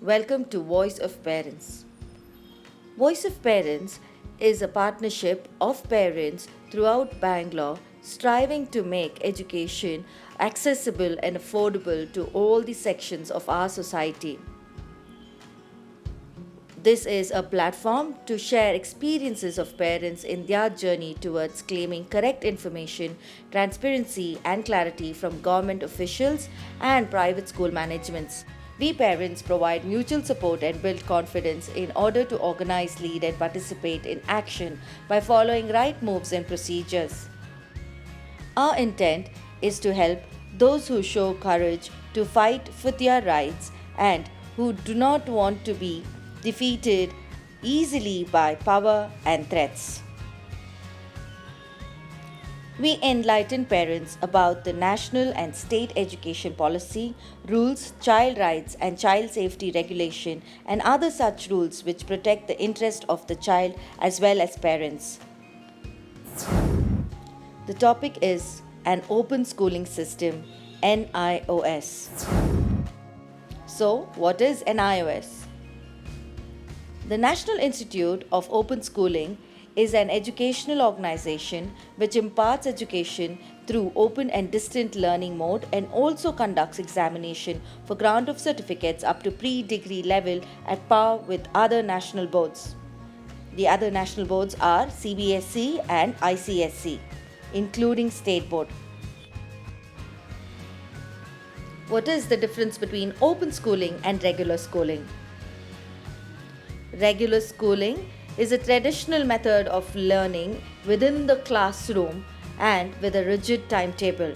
Welcome to Voice of Parents. Voice of Parents is a partnership of parents throughout Bangalore striving to make education accessible and affordable to all the sections of our society. This is a platform to share experiences of parents in their journey towards claiming correct information, transparency, and clarity from government officials and private school managements. We parents provide mutual support and build confidence in order to organize, lead, and participate in action by following right moves and procedures. Our intent is to help those who show courage to fight for their rights and who do not want to be defeated easily by power and threats. We enlighten parents about the national and state education policy, rules, child rights, and child safety regulation, and other such rules which protect the interest of the child as well as parents. The topic is an open schooling system, NIOS. So, what is NIOS? The National Institute of Open Schooling is an educational organization which imparts education through open and distant learning mode and also conducts examination for grant of certificates up to pre-degree level at par with other national boards. The other national boards are CBSE and ICSE, including State Board. What is the difference between open schooling and regular schooling? Regular schooling is a traditional method of learning within the classroom and with a rigid timetable.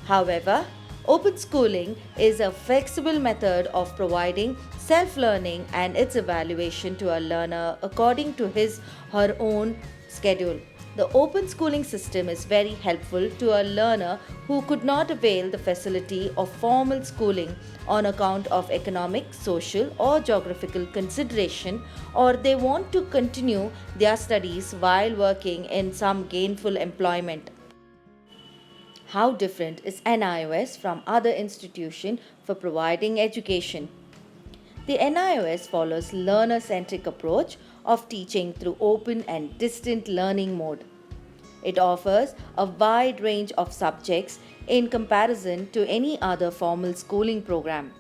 However, open schooling is a flexible method of providing self-learning and its evaluation to a learner according to his or her own schedule. The open schooling system is very helpful to a learner who could not avail the facility of formal schooling on account of economic, social, or geographical consideration, or they want to continue their studies while working in some gainful employment. How different is NIOS from other institutions for providing education? The NIOS follows learner-centric approach of teaching through open and distant learning mode. It offers a wide range of subjects in comparison to any other formal schooling program.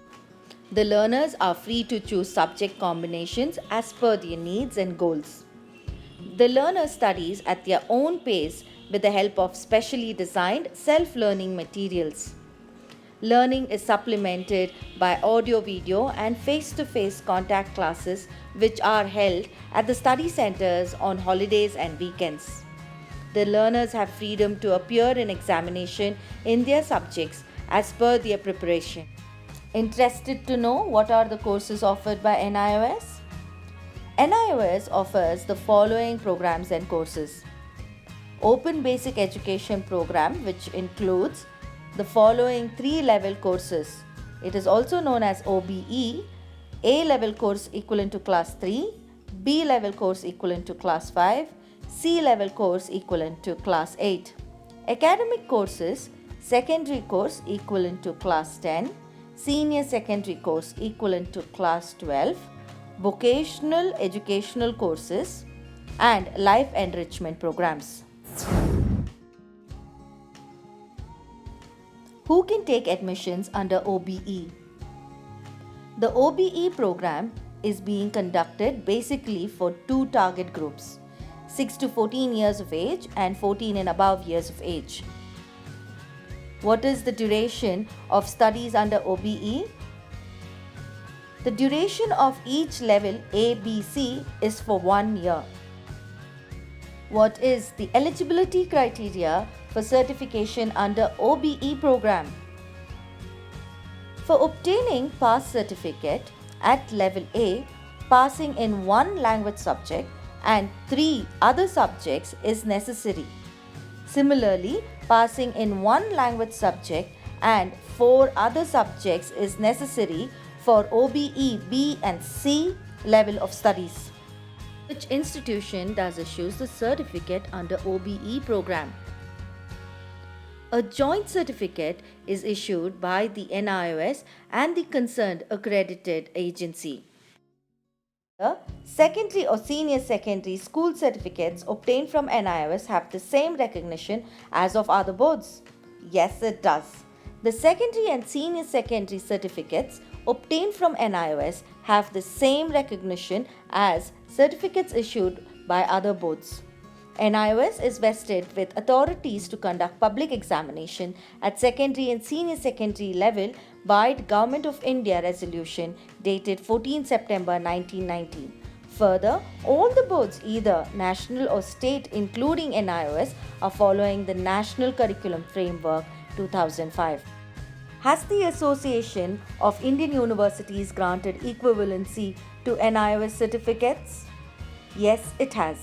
The learners are free to choose subject combinations as per their needs and goals. The learner studies at their own pace with the help of specially designed self-learning materials. Learning is supplemented by audio, video, and face-to-face contact classes which are held at the study centers on holidays and weekends. The learners have freedom to appear in examination in their subjects as per their preparation. Interested to know what are the courses offered by NIOS? NIOS offers the following programs and courses. Open Basic Education Program, which includes the following 3-level courses. It is also known as OBE, A-level course equivalent to class 3, B-level course equivalent to class 5, C-level course equivalent to class 8. Academic courses, secondary course equivalent to class 10, senior secondary course equivalent to class 12, vocational educational courses, and life enrichment programs. Who can take admissions under OBE? The OBE program is being conducted basically for two target groups, 6 to 14 years of age and 14 and above years of age. What is the duration of studies under OBE? The duration of each level A, B, C is for 1 year. What is the eligibility criteria for certification under OBE program? For obtaining pass certificate at level A, passing in 1 language subject and 3 other subjects is necessary. Similarly, passing in 1 language subject and 4 other subjects is necessary for OBE B and C level of studies. Which institution does issues the certificate under OBE program? A joint certificate is issued by the NIOS and the concerned accredited agency. The secondary or senior secondary school certificates obtained from NIOS have the same recognition as of other boards. Yes, it does. The secondary and senior secondary certificates obtained from NIOS have the same recognition as certificates issued by other boards. NIOS is vested with authorities to conduct public examination at secondary and senior secondary level by the Government of India resolution dated 14 September 1990. Further, all the boards, either national or state including NIOS, are following the National Curriculum Framework 2005. Has the Association of Indian Universities granted equivalency to NIOS certificates? Yes, it has.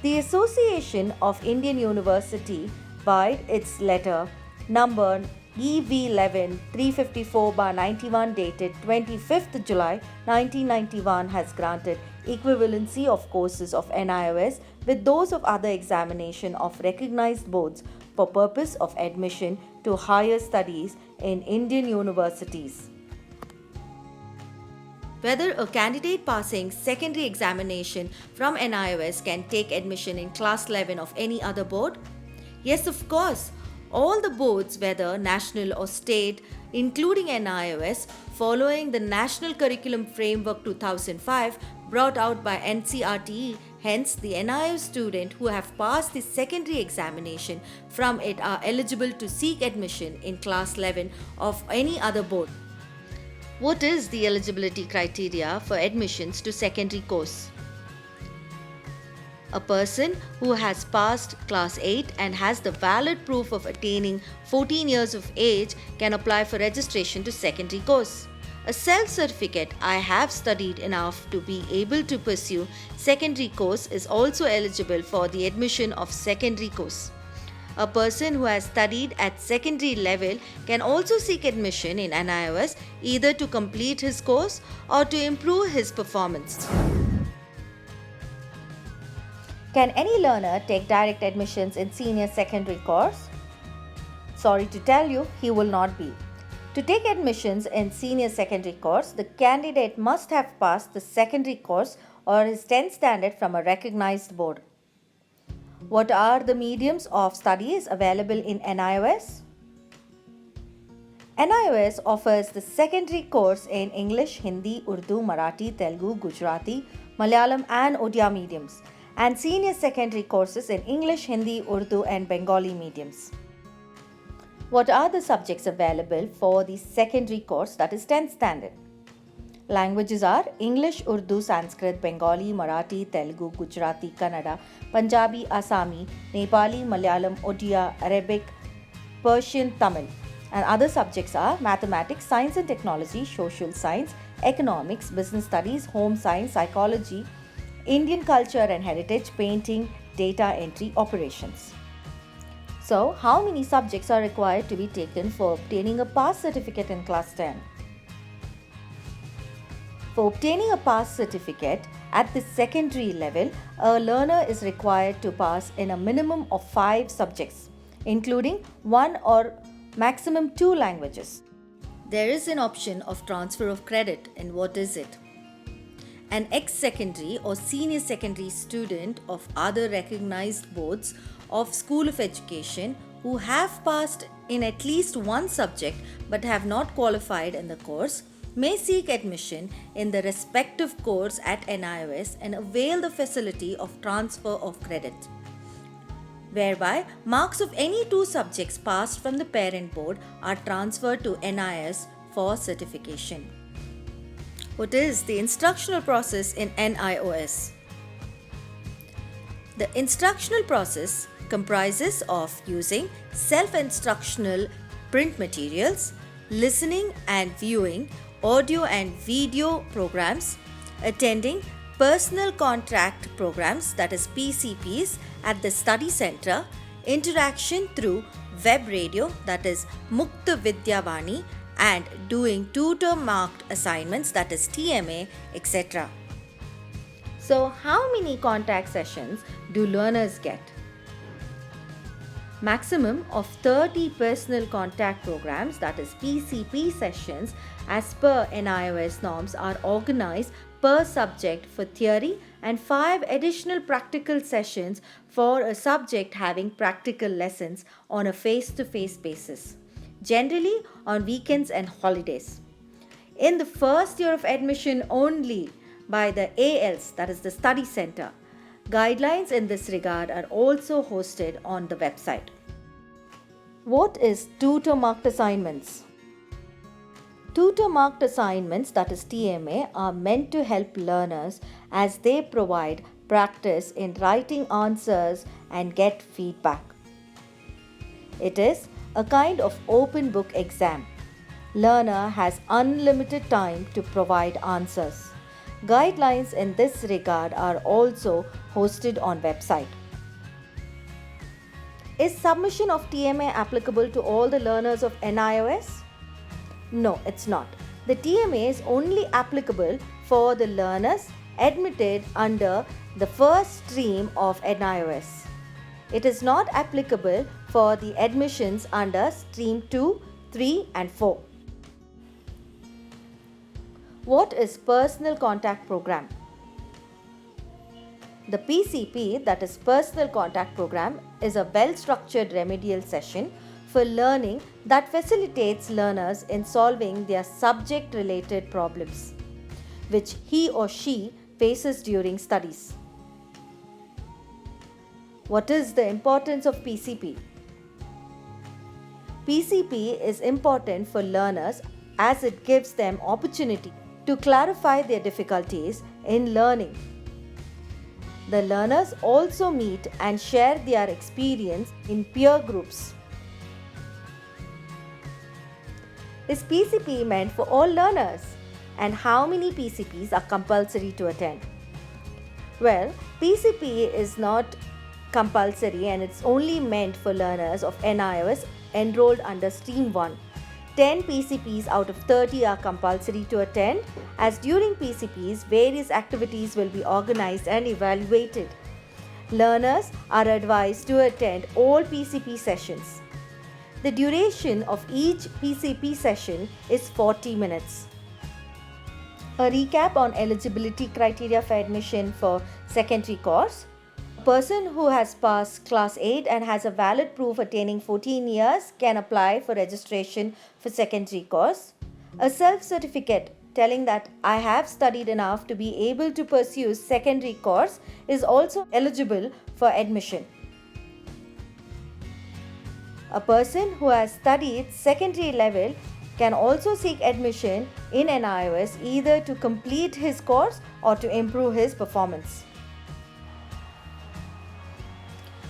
The Association of Indian University, by its letter number EV11 354/91 dated 25th July 1991, has granted equivalency of courses of NIOS with those of other examination of recognized boards for purpose of admission to higher studies in Indian universities. Whether a candidate passing secondary examination from NIOS can take admission in class 11 of any other board? Yes, of course. All the boards, whether national or state, including NIOS, following the National Curriculum Framework 2005 brought out by NCRTE. Hence, the NIOS student who have passed the secondary examination from it are eligible to seek admission in class 11 of any other board. What is the eligibility criteria for admissions to secondary course? A person who has passed class 8 and has the valid proof of attaining 14 years of age can apply for registration to secondary course. A self-certificate, I have studied enough to be able to pursue secondary course, is also eligible for the admission of secondary course. A person who has studied at secondary level can also seek admission in NIOS either to complete his course or to improve his performance. Can any learner take direct admissions in senior secondary course? Sorry to tell you, he will not be. To take admissions in senior secondary course, the candidate must have passed the secondary course or his 10th standard from a recognized board. What are the mediums of studies available in NIOS? NIOS offers the secondary course in English, Hindi, Urdu, Marathi, Telugu, Gujarati, Malayalam and Odia mediums, and senior secondary courses in English, Hindi, Urdu and Bengali mediums. What are the subjects available for the secondary course, that is 10th standard? Languages are English, Urdu, Sanskrit, Bengali, Marathi, Telugu, Gujarati, Kannada, Punjabi, Assami, Nepali, Malayalam, Odia, Arabic, Persian, Tamil. And other subjects are mathematics, science and technology, social science, economics, business studies, home science, psychology, Indian culture and heritage, painting, data entry, operations. So, how many subjects are required to be taken for obtaining a pass certificate in class 10? For obtaining a pass certificate at the secondary level, a learner is required to pass in a minimum of 5 subjects, including 1 or maximum 2 languages. There is an option of transfer of credit, and what is it? An ex-secondary or senior secondary student of other recognized boards of School of Education who have passed in at least one subject but have not qualified in the course may seek admission in the respective course at NIOS and avail the facility of transfer of credit, whereby marks of any 2 subjects passed from the parent board are transferred to NIOS for certification. What is the instructional process in NIOS? The instructional process comprises of using self-instructional print materials, listening and viewing audio and video programs, attending personal contact programs, that is PCPs, at the study center, interaction through web radio, that is Mukta Vidyavani, and doing tutor marked assignments, that is TMA, etc. So, how many contact sessions do learners get? Maximum of 30 personal contact programs, that is PCP sessions, as per NIOS norms are organized per subject for theory and 5 additional practical sessions for a subject having practical lessons on a face-to-face basis, generally on weekends and holidays. In the first year of admission only by the ALs, that is the study center, guidelines in this regard are also hosted on the website. What is tutor marked assignments? Tutor marked assignments, that is TMA, are meant to help learners as they provide practice in writing answers and get feedback. It is a kind of open book exam. Learner has unlimited time to provide answers. Guidelines in this regard are also hosted on website. Is submission of TMA applicable to all the learners of NIOS? No, it's not. The TMA is only applicable for the learners admitted under the first stream of NIOS. It is not applicable for the admissions under stream 2, 3 and 4. What is personal contact program? The PCP, that is personal contact program, is a well-structured remedial session for learning that facilitates learners in solving their subject-related problems, which he or she faces during studies. What is the importance of PCP? PCP is important for learners as it gives them opportunity to clarify their difficulties in learning. The learners also meet and share their experience in peer groups. Is PCP meant for all learners? And how many PCPs are compulsory to attend? Well, PCP is not compulsory and it's only meant for learners of NIOS enrolled under Stream 1. 10 PCPs out of 30 are compulsory to attend, as during PCPs, various activities will be organized and evaluated. Learners are advised to attend all PCP sessions. The duration of each PCP session is 40 minutes. A recap on eligibility criteria for admission for secondary course. A person who has passed class 8 and has a valid proof attaining 14 years can apply for registration for secondary course. A self-certificate telling that I have studied enough to be able to pursue secondary course is also eligible for admission. A person who has studied secondary level can also seek admission in NIOS either to complete his course or to improve his performance.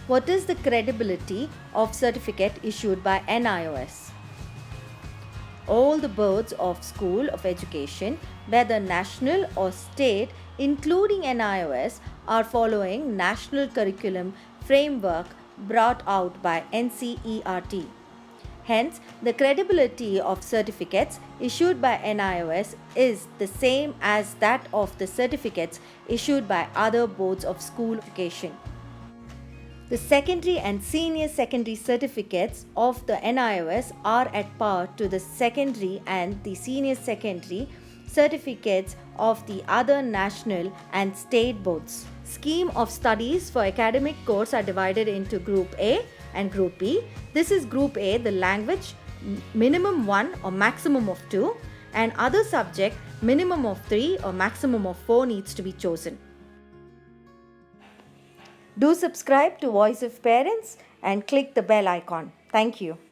What is the credibility of certificate issued by NIOS? All the boards of school of education, whether national or state, including NIOS, are following national curriculum framework brought out by NCERT. Hence, the credibility of certificates issued by NIOS is the same as that of the certificates issued by other boards of school education. The secondary and senior secondary certificates of the NIOS are at par to the secondary and the senior secondary certificates of the other national and state boards. Scheme of studies for academic course are divided into Group A and Group B. This is Group A, the language, minimum 1 or maximum of 2, and other subject, minimum of 3 or maximum of 4 needs to be chosen. Do subscribe to Voice of Parents and click the bell icon. Thank you.